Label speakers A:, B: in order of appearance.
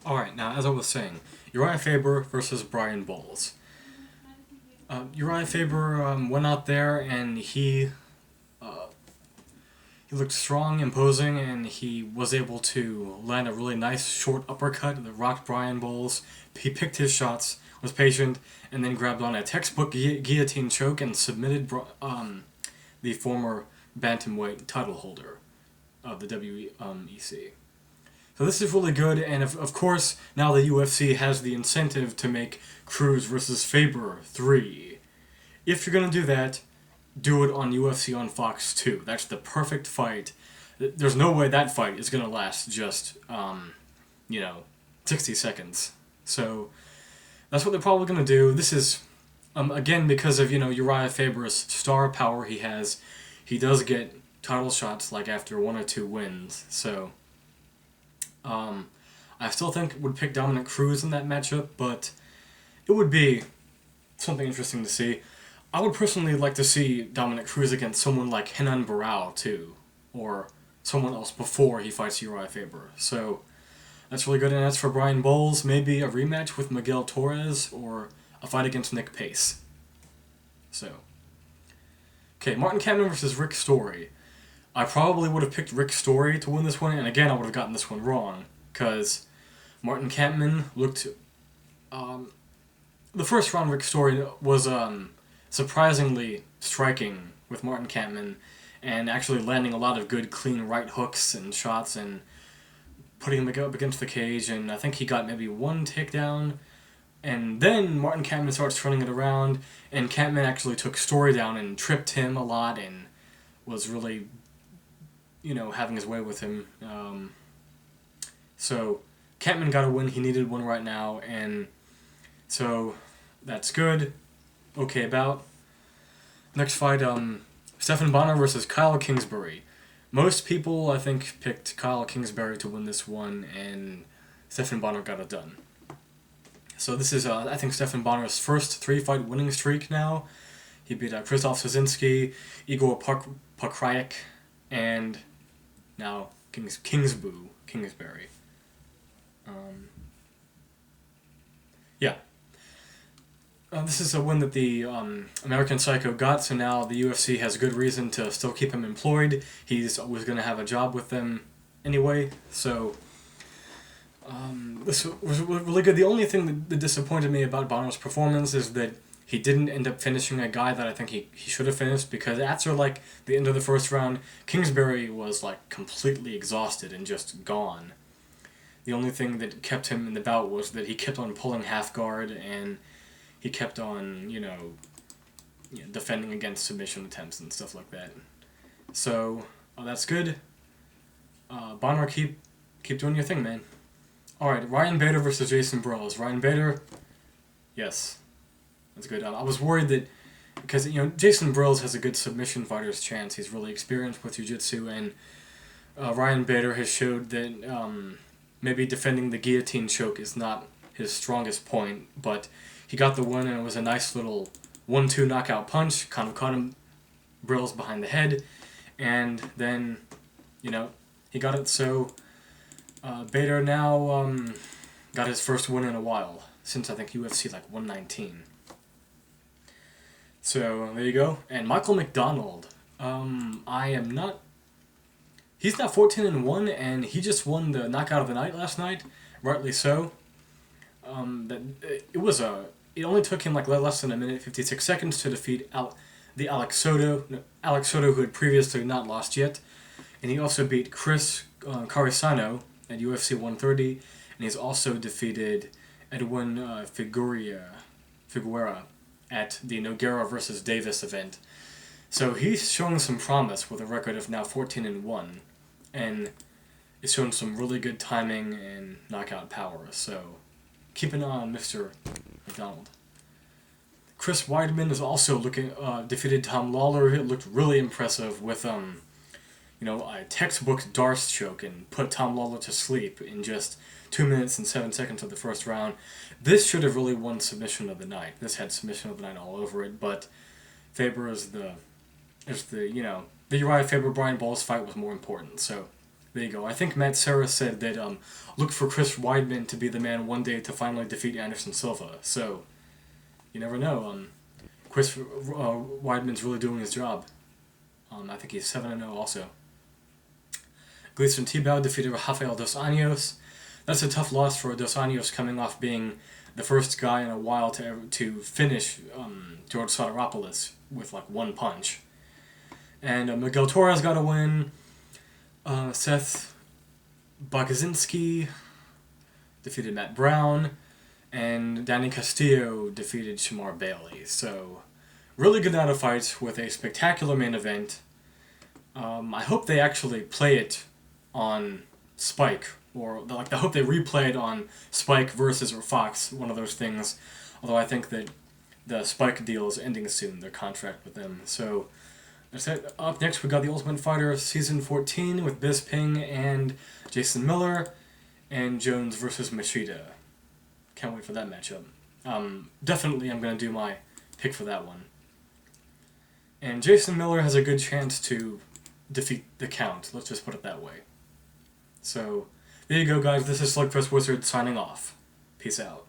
A: Alright, now as I was saying, Uriah Faber versus Brian Bowles. Uriah Faber went out there and he looked strong, imposing, and he was able to land a really nice short uppercut that rocked Brian Bowles. He picked his shots, was patient, and then grabbed on a textbook guillotine choke and submitted the former bantamweight title holder of the WEC. So this is really good, and of course, now the UFC has the incentive to make Cruz versus Faber 3. If you're going to do that, do it on UFC on Fox 2. That's the perfect fight. There's no way that fight is going to last just, you know, 60 seconds. So that's what they're probably going to do. This is, again, because of, Uriah Faber's star power he does get title shots like after one or two wins. So I still think would pick Dominic Cruz in that matchup, but it would be something interesting to see. I would personally like to see Dominic Cruz against someone like Renan Barão too, or someone else before he fights Uriah Faber. So that's really good. And as for Brian Bowles, maybe a rematch with Miguel Torres or a fight against Nick Pace. So, okay, Martin Kampmann versus Rick Story. I probably would have picked Rick Story to win this one, and again, I would have gotten this one wrong, because Martin Kampmann looked. The first round, Rick Story was surprisingly striking with Martin Kampmann, and actually landing a lot of good, clean right hooks and shots, and putting him up against the cage, and I think he got maybe one takedown, and then Martin Kampmann starts turning it around, and Kampmann actually took Story down and tripped him a lot, and was really having his way with him. So Kampmann got a win. He needed one right now, and so that's good. Okay, about next fight, Stephan Bonnar versus Kyle Kingsbury. Most people, I think, picked Kyle Kingsbury to win this one, and Stephan Bonnar got it done. So this is, I think, Stephan Bonnar's first three-fight winning streak now. He beat Krzysztof Sosinski, Igor Pokrajek, and now Kingsbury. Yeah. This is a win that the American Psycho got, so now the UFC has good reason to still keep him employed. He's always going to have a job with them anyway, so this was really good. The only thing that disappointed me about Bonner's performance is that he didn't end up finishing a guy that I think he should have finished, because after the end of the first round, Kingsbury was completely exhausted and just gone. The only thing that kept him in the bout was that he kept on pulling half guard, and he kept on, defending against submission attempts and stuff like that. So, that's good. Bonnar, keep doing your thing, man. Alright, Ryan Bader versus Jason Burrows. Ryan Bader, yes. That's good. I was worried that, because, Jason Burrows has a good submission fighter's chance. He's really experienced with jiu-jitsu, and Ryan Bader has showed that maybe defending the guillotine choke is not his strongest point, but he got the win, and it was a nice little 1-2 knockout punch, kind of caught him, Burrows behind the head, and then, he got it. So Bader now got his first win in a while, since I think UFC 119. So there you go. And Michael McDonald, he's not 14-1, and he just won the knockout of the night last night, rightly so. It only took him less than a minute 56 seconds to defeat Alex Soto, who had previously not lost yet, and he also beat Chris Carisano at UFC 130, and he's also defeated Edwin Figueroa at the Nogueira versus Davis event. So he's showing some promise with a record of now 14-1, and is showing some really good timing and knockout power. So keep an eye on Mr. McDonald. Chris Weidman is also defeated Tom Lawler. It looked really impressive with a textbook Darce choke, and put Tom Lawler to sleep in just 2 minutes and 7 seconds of the first round. This should have really won submission of the night. This had submission of the night all over it, but Faber the Uriah Faber Brian Bowles fight was more important. So There you go. I think Matt Serra said that look for Chris Weidman to be the man one day to finally defeat Anderson Silva. So, you never know. Chris Weidman's really doing his job. I think he's 7-0 also. Gleison Tibau defeated Rafael Dos Anjos. That's a tough loss for Dos Anjos, coming off being the first guy in a while to finish George Sotiropoulos with like one punch. And Miguel Torres got a win. Seth Bakazinski defeated Matt Brown. And Danny Castillo defeated Shamar Bailey. So, really good night of fights with a spectacular main event. I hope they actually play it on Spike, or I hope they replay it on Spike versus or Fox, one of those things. Although I think that the Spike deal is ending soon, their contract with them. So, that's it. Up next, we got The Ultimate Fighter Season 14 with Bisping and Jason Miller, and Jones versus Machida. Can't wait for that matchup. Definitely I'm going to do my pick for that one. And Jason Miller has a good chance to defeat the Count. Let's just put it that way. So, there you go, guys. This is Slugfest Wizard signing off. Peace out.